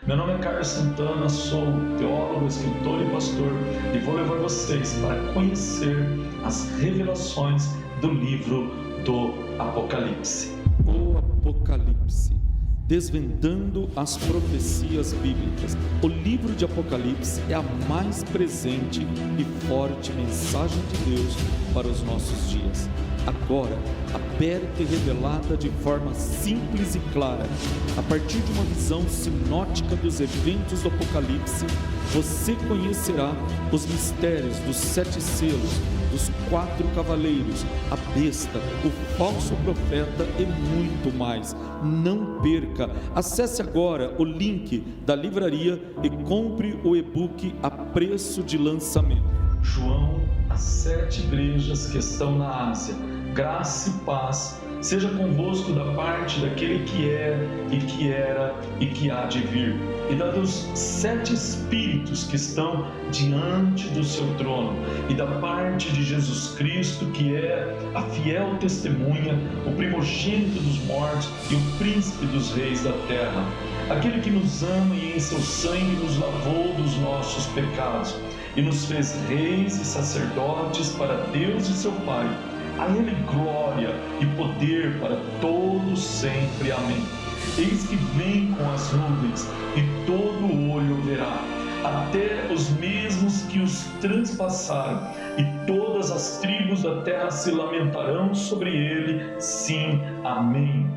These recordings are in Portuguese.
Meu nome é Carlos Santana, sou teólogo, escritor e pastor e vou levar vocês para conhecer as revelações do livro do Apocalipse. O Apocalipse, desvendando as profecias bíblicas. O livro de Apocalipse é a mais presente e forte mensagem de Deus para os nossos dias. Agora, aberta e revelada de forma simples e clara, a partir de uma visão sinótica dos eventos do Apocalipse, você conhecerá os mistérios dos 7 selos, dos 4 cavaleiros, a besta, o falso profeta e muito mais. Não perca! Acesse agora o link da livraria e compre o e-book a preço de lançamento. João, as 7 igrejas que estão na Ásia, graça e paz seja convosco da parte daquele que é, e que era, e que há de vir, e da dos 7 Espíritos que estão diante do seu trono, e da parte de Jesus Cristo, que é a fiel testemunha, o primogênito dos mortos e o príncipe dos reis da terra, aquele que nos ama e em seu sangue nos lavou dos nossos pecados, e nos fez reis e sacerdotes para Deus e seu Pai. A Ele glória e poder para todos sempre. Amém. Eis que vem com as nuvens, e todo olho verá, até os mesmos que os transpassaram, e todas as tribos da terra se lamentarão sobre ele. Sim, amém.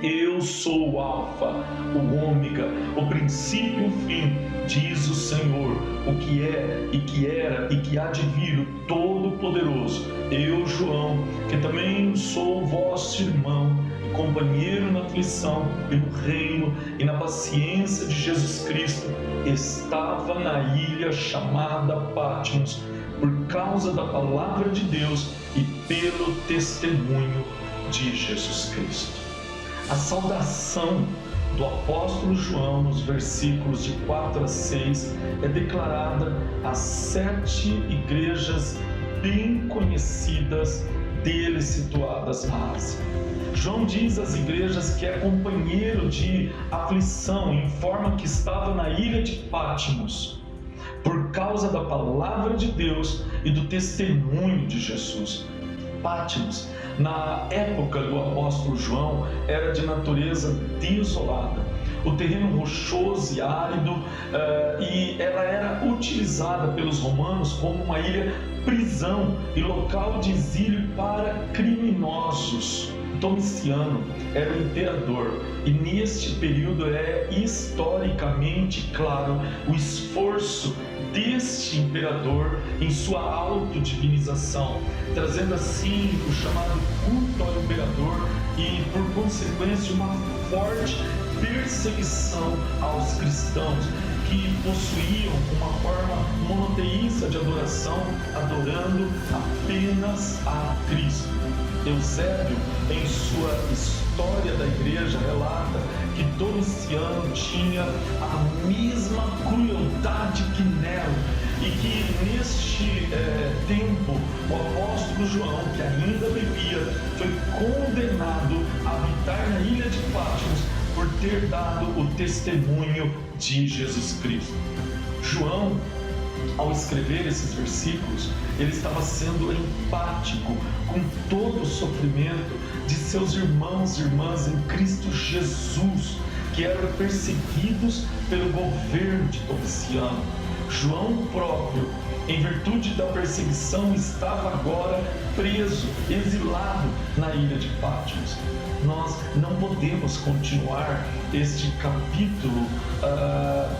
Eu sou o Alfa, o Ômega, o princípio e o fim, diz o Senhor, o que é, e que era, e que há de vir, o Todo-Poderoso. Eu, João, que também sou vosso irmão, e companheiro na aflição, e no reino, e na paciência de Jesus Cristo, estava na ilha chamada Patmos, por causa da palavra de Deus e pelo testemunho de Jesus Cristo. A saudação do apóstolo João nos versículos de 4 a 6 é declarada às 7 igrejas bem conhecidas dele situadas na Ásia. João diz às igrejas que é companheiro de aflição, informa que estava na ilha de Patmos por causa da palavra de Deus e do testemunho de Jesus. Patmos, na época do apóstolo João, era de natureza desolada, o terreno rochoso e árido, e ela era utilizada pelos romanos como uma ilha prisão e local de exílio para criminosos. Domiciano era o imperador, e neste período é historicamente claro o esforço deste imperador em sua autodivinização, trazendo assim o chamado culto ao imperador e, por consequência, uma forte perseguição aos cristãos que possuíam uma forma monoteísta de adoração, adorando apenas a Cristo. Eusébio, em sua História da Igreja, relata que Domiciano tinha a mesma crueldade que Nero, e que neste tempo o apóstolo João, que ainda vivia, foi condenado a habitar na ilha de Patmos por ter dado o testemunho de Jesus Cristo. João, ao escrever esses versículos, ele estava sendo empático com todo o sofrimento de seus irmãos e irmãs em Cristo Jesus, que eram perseguidos pelo governo de Domiciano. João próprio, em virtude da perseguição, estava agora preso, exilado na ilha de Patmos. Nós não podemos continuar este capítulo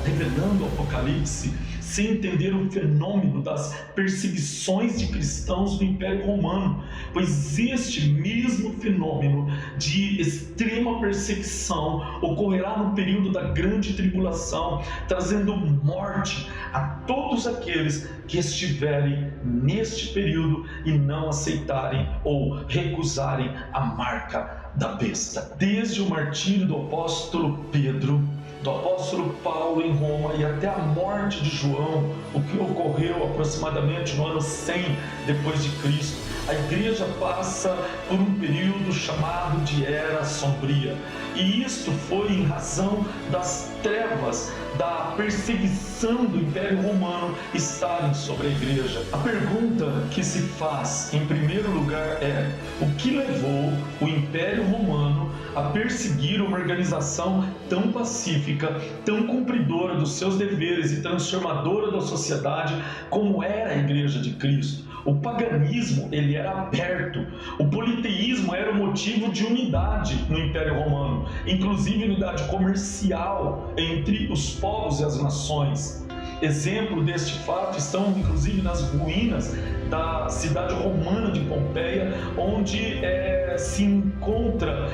revelando o Apocalipse sem entender o fenômeno das perseguições de cristãos do Império Romano, pois este mesmo fenômeno de extrema perseguição ocorrerá no período da grande tribulação, trazendo morte a todos aqueles que estiverem neste período e não aceitarem ou recusarem a marca da besta. Desde o martírio do apóstolo Pedro, do apóstolo Paulo em Roma e até a morte de João, o que ocorreu aproximadamente no ano 100 depois de Cristo, a igreja passa por um período chamado de Era Sombria. E isto foi em razão das trevas, da perseguição do Império Romano estarem sobre a igreja. A pergunta que se faz, em primeiro lugar, é: o que levou o Império Romano a perseguir uma organização tão pacífica, tão cumpridora dos seus deveres e transformadora da sociedade como era a Igreja de Cristo? O paganismo, ele era aberto. O politeísmo era o motivo de unidade no Império Romano, inclusive unidade comercial entre os povos e as nações. Exemplo deste fato estão inclusive nas ruínas da cidade romana de Pompeia, onde se encontra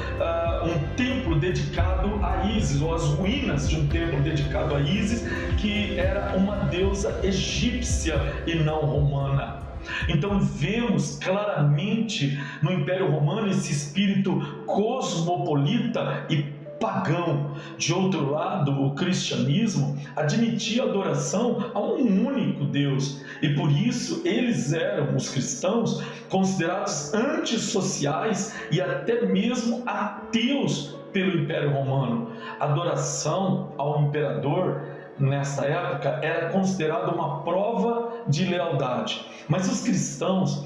um templo dedicado a Ísis, ou as ruínas de um templo dedicado a Ísis, que era uma deusa egípcia e não romana. Então vemos claramente no Império Romano esse espírito cosmopolita e pagão. De outro lado, o cristianismo admitia a adoração a um único Deus, e por isso eles eram, os cristãos, considerados antissociais e até mesmo ateus pelo Império Romano. A adoração ao imperador nessa época era considerada uma prova de lealdade, mas os cristãos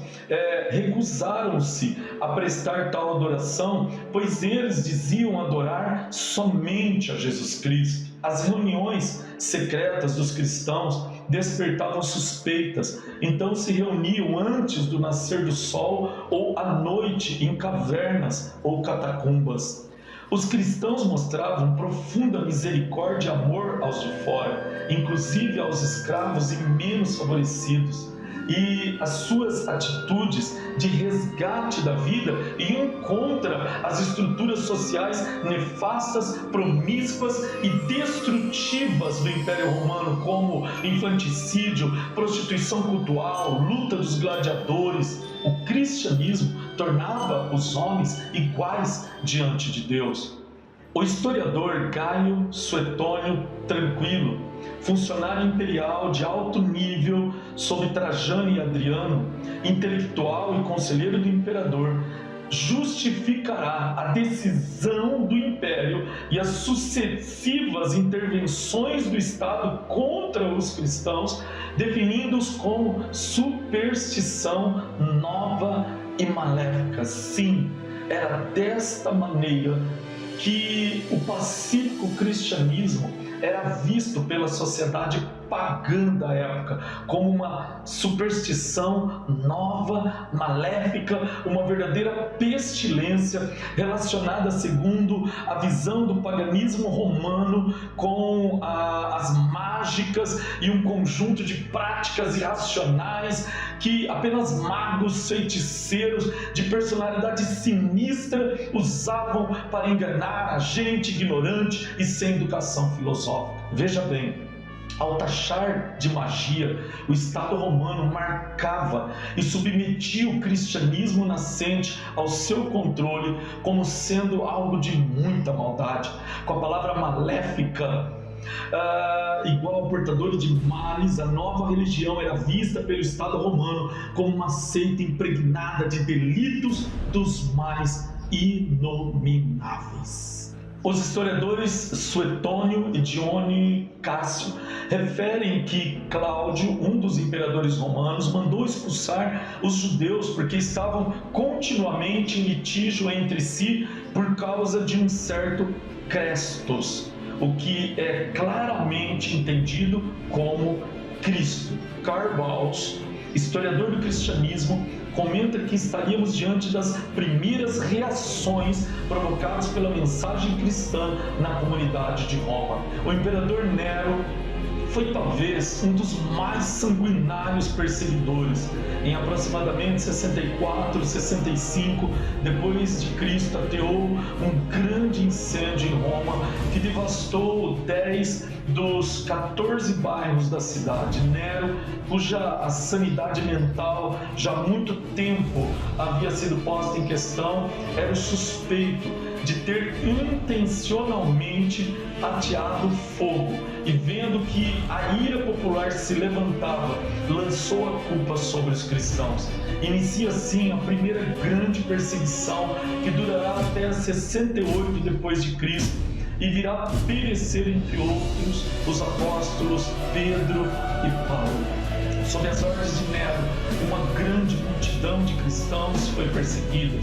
recusaram-se a prestar tal adoração, pois eles diziam adorar somente a Jesus Cristo. As reuniões secretas dos cristãos despertavam suspeitas, então se reuniam antes do nascer do sol ou à noite em cavernas ou catacumbas. Os cristãos mostravam profunda misericórdia e amor aos de fora, inclusive aos escravos e menos favorecidos. E as suas atitudes de resgate da vida iam contra as estruturas sociais nefastas, promíscuas e destrutivas do Império Romano, como infanticídio, prostituição cultural, luta dos gladiadores. O cristianismo tornava os homens iguais diante de Deus. O historiador Gaio Suetônio Tranquilo, funcionário imperial de alto nível sob Trajano e Adriano, intelectual e conselheiro do imperador, justificará a decisão do império e as sucessivas intervenções do Estado contra os cristãos, definindo-os como superstição nova e maléfica. Sim, era desta maneira que o pacífico cristianismo era visto pela sociedade pagã da época como uma superstição nova, maléfica, uma verdadeira pestilência relacionada, segundo a visão do paganismo romano, com as mágicas e um conjunto de práticas irracionais que apenas magos, feiticeiros de personalidade sinistra usavam para enganar a gente ignorante e sem educação filosófica. Veja bem, ao taxar de magia, o Estado romano marcava e submetia o cristianismo nascente ao seu controle como sendo algo de muita maldade. Com a palavra maléfica, igual a portador de males, a nova religião era vista pelo Estado romano como uma seita impregnada de delitos dos mais inomináveis. Os historiadores Suetônio e Dione Cássio referem que Cláudio, um dos imperadores romanos, mandou expulsar os judeus porque estavam continuamente em litígio entre si por causa de um certo Crestos, o que é claramente entendido como Cristo. Karl Barth, historiador do cristianismo, comenta que estaríamos diante das primeiras reações provocadas pela mensagem cristã na comunidade de Roma. O imperador Nero foi talvez um dos mais sanguinários perseguidores. Em aproximadamente 64, 65 depois de Cristo, ateou um grande incêndio em Roma que devastou 10 dos 14 bairros da cidade. Nero, cuja a sanidade mental já há muito tempo havia sido posta em questão, era o suspeito de ter intencionalmente ateado fogo e vendo que a ira popular se levantava, lançou a culpa sobre os cristãos. Inicia assim a primeira grande perseguição, que durará até 68 depois de Cristo, e virá perecer, entre outros, os apóstolos Pedro e Paulo. Sob as ordens de Nero, uma grande multidão de cristãos foi perseguida.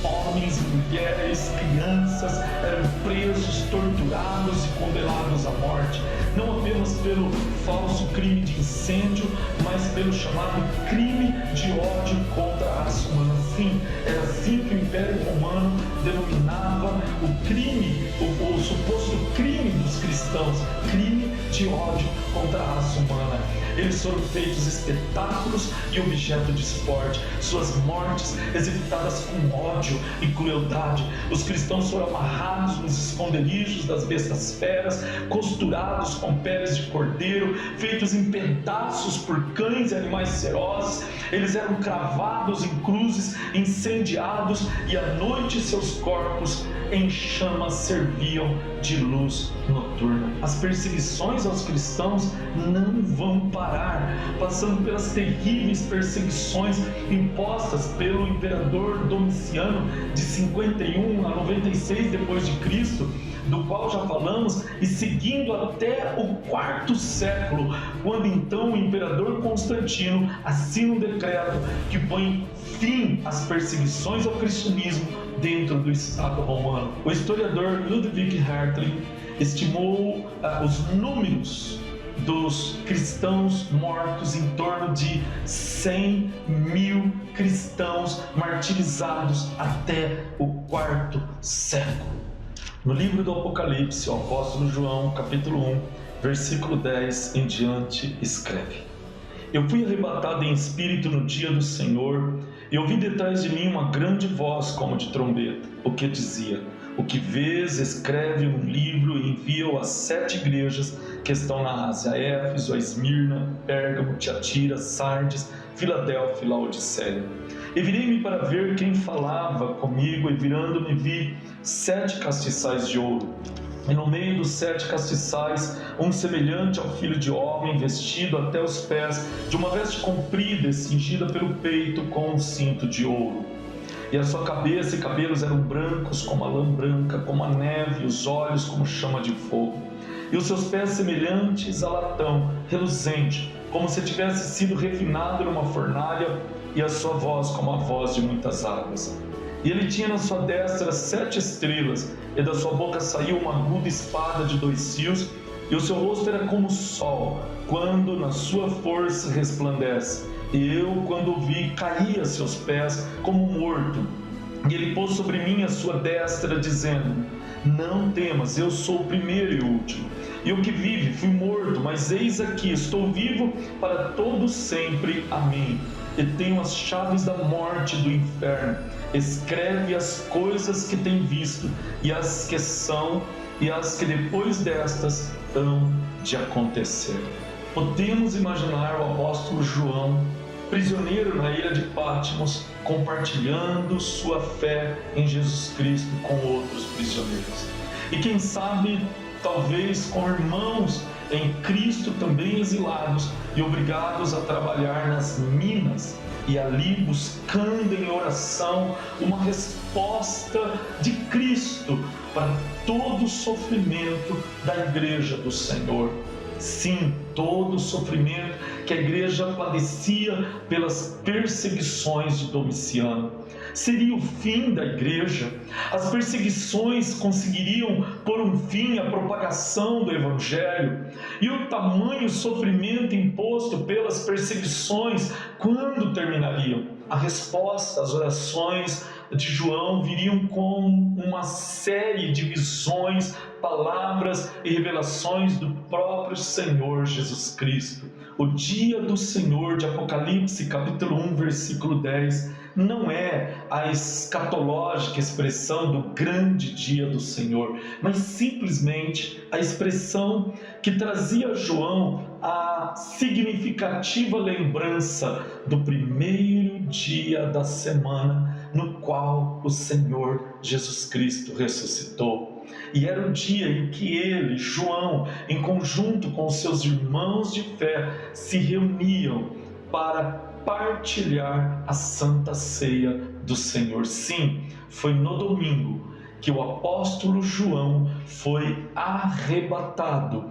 Homens, mulheres, crianças eram presos, torturados e condenados à morte, não apenas pelo falso crime de incêndio, mas pelo chamado crime de ódio contra a raça humana. Sim, era assim que o Império Romano denominava o crime, o suposto crime dos cristãos, crime de ódio contra a raça humana. Eles foram feitos espetáculos e objeto de esporte, suas mortes executadas com ódio e crueldade. Os cristãos foram amarrados nos esconderijos das bestas feras, costurados com peles de cordeiro, feitos em pedaços por cães e animais ferozes. Eles eram cravados em cruzes, incendiados, e à noite seus corpos em chamas serviam de luz noturna. As perseguições aos cristãos não vão parar, passando pelas terríveis perseguições impostas pelo imperador Domiciano de 51 a 96 depois de Cristo, do qual já falamos, e seguindo até o quarto século, quando então o imperador Constantino assina um decreto que põe fim às perseguições ao cristianismo dentro do Estado romano. O historiador Ludwig Hertling estimou os números dos cristãos mortos em torno de 100 mil cristãos martirizados até o quarto século. No livro do Apocalipse, o apóstolo João, capítulo 1, versículo 10 em diante, escreve: Eu fui arrebatado em espírito no dia do Senhor, e ouvi detrás de mim uma grande voz como de trombeta, o que dizia: O que vês, escreve um livro e envia-o às 7 igrejas que estão na Ásia: a Éfeso, a Esmirna, Pérgamo, Tiatira, Sardes, Filadélfia e Laodiceia. E virei-me para ver quem falava comigo, e virando-me vi 7 castiçais de ouro. E no meio dos 7 castiçais, um semelhante ao filho de homem, vestido até os pés, de uma veste comprida e cingida pelo peito com um cinto de ouro. E a sua cabeça e cabelos eram brancos como a lã branca, como a neve, e os olhos como chama de fogo. E os seus pés semelhantes a latão, reluzente, como se tivesse sido refinado numa fornalha, e a sua voz como a voz de muitas águas. E ele tinha na sua destra 7 estrelas, e da sua boca saiu uma aguda espada de 2 fios, e o seu rosto era como o sol, quando na sua força resplandece. E eu, quando o vi, caí a seus pés como morto. E ele pôs sobre mim a sua destra, dizendo: Não temas, eu sou o primeiro e o último. E o que vive, fui morto, mas eis aqui, estou vivo para todo sempre. Amém. E tenho as chaves da morte e do inferno. Escreve as coisas que tem visto, e as que são, e as que depois destas hão de acontecer. Podemos imaginar o apóstolo João, prisioneiro na ilha de Patmos, compartilhando sua fé em Jesus Cristo com outros prisioneiros. E quem sabe, talvez com irmãos em Cristo também exilados e obrigados a trabalhar nas minas, e ali buscando em oração uma resposta de Cristo para todo o sofrimento da igreja do Senhor. Sim, todo o sofrimento que a igreja padecia pelas perseguições de Domiciano. Seria o fim da igreja? As perseguições conseguiriam pôr um fim à propagação do Evangelho? E o tamanho sofrimento imposto pelas perseguições, quando terminariam? A resposta às orações de João viriam com uma série de visões, palavras e revelações do próprio Senhor Jesus Cristo. O dia do Senhor de Apocalipse, capítulo 1, versículo 10, não é a escatológica expressão do grande dia do Senhor, mas simplesmente a expressão que trazia a João a significativa lembrança do primeiro dia da semana no qual o Senhor Jesus Cristo ressuscitou. E era o dia em que ele, João, em conjunto com seus irmãos de fé, se reuniam para partilhar a Santa Ceia do Senhor. Sim, foi no domingo que o apóstolo João foi arrebatado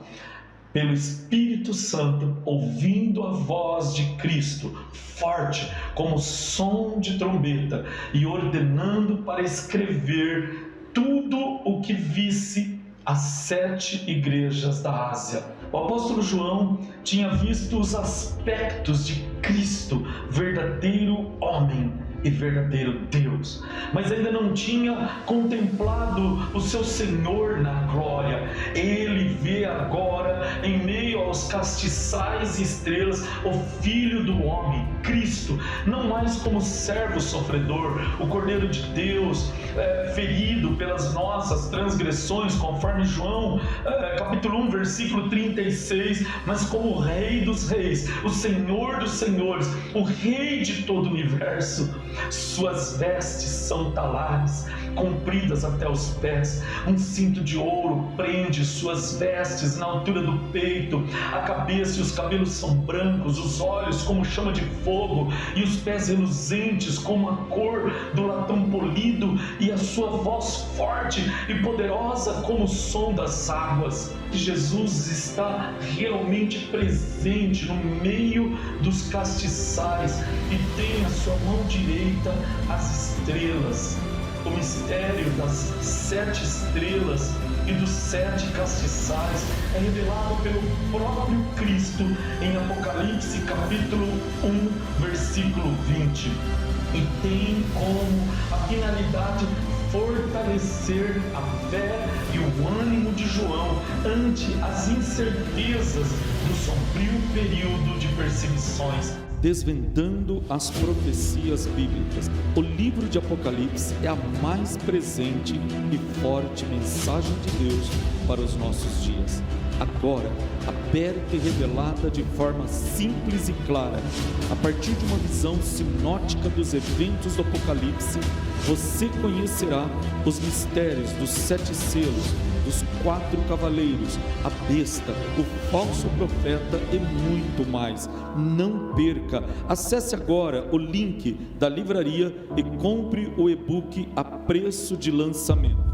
pelo Espírito Santo, ouvindo a voz de Cristo, forte como som de trombeta, e ordenando para escrever tudo o que visse as 7 igrejas da Ásia. O apóstolo João tinha visto os aspectos de Cristo, verdadeiro homem e verdadeiro Deus, mas ainda não tinha contemplado o seu Senhor na glória. Ele vê agora, em meio aos castiçais e estrelas, o Filho do homem, Cristo, não mais como servo sofredor, o Cordeiro de Deus, ferido pelas nossas transgressões, conforme João capítulo 1, versículo 36, mas como o Rei dos reis, o Senhor dos senhores, o Rei de todo o universo. Suas vestes são talares, compridas até os pés, um cinto de ouro prende suas vestes na altura do peito, a cabeça e os cabelos são brancos, os olhos como chama de fogo e os pés reluzentes como a cor do latão polido, e a sua voz forte e poderosa como o som das águas. Jesus está realmente presente no meio dos castiçais e tem à sua mão direita as estrelas. O mistério das 7 estrelas e dos 7 castiçais é revelado pelo próprio Cristo em Apocalipse capítulo 1, versículo 20. E tem como a finalidade fortalecer a fé e o ânimo de João ante as incertezas do sombrio período de perseguições. Desvendando as profecias bíblicas. O livro de Apocalipse é a mais presente e forte mensagem de Deus para os nossos dias. Agora, aberta e revelada de forma simples e clara, a partir de uma visão sinótica dos eventos do Apocalipse, você conhecerá os mistérios dos 7 selos, dos 4 cavaleiros, a besta, o falso profeta e muito mais. Não perca! Acesse agora o link da livraria e compre o e-book a preço de lançamento.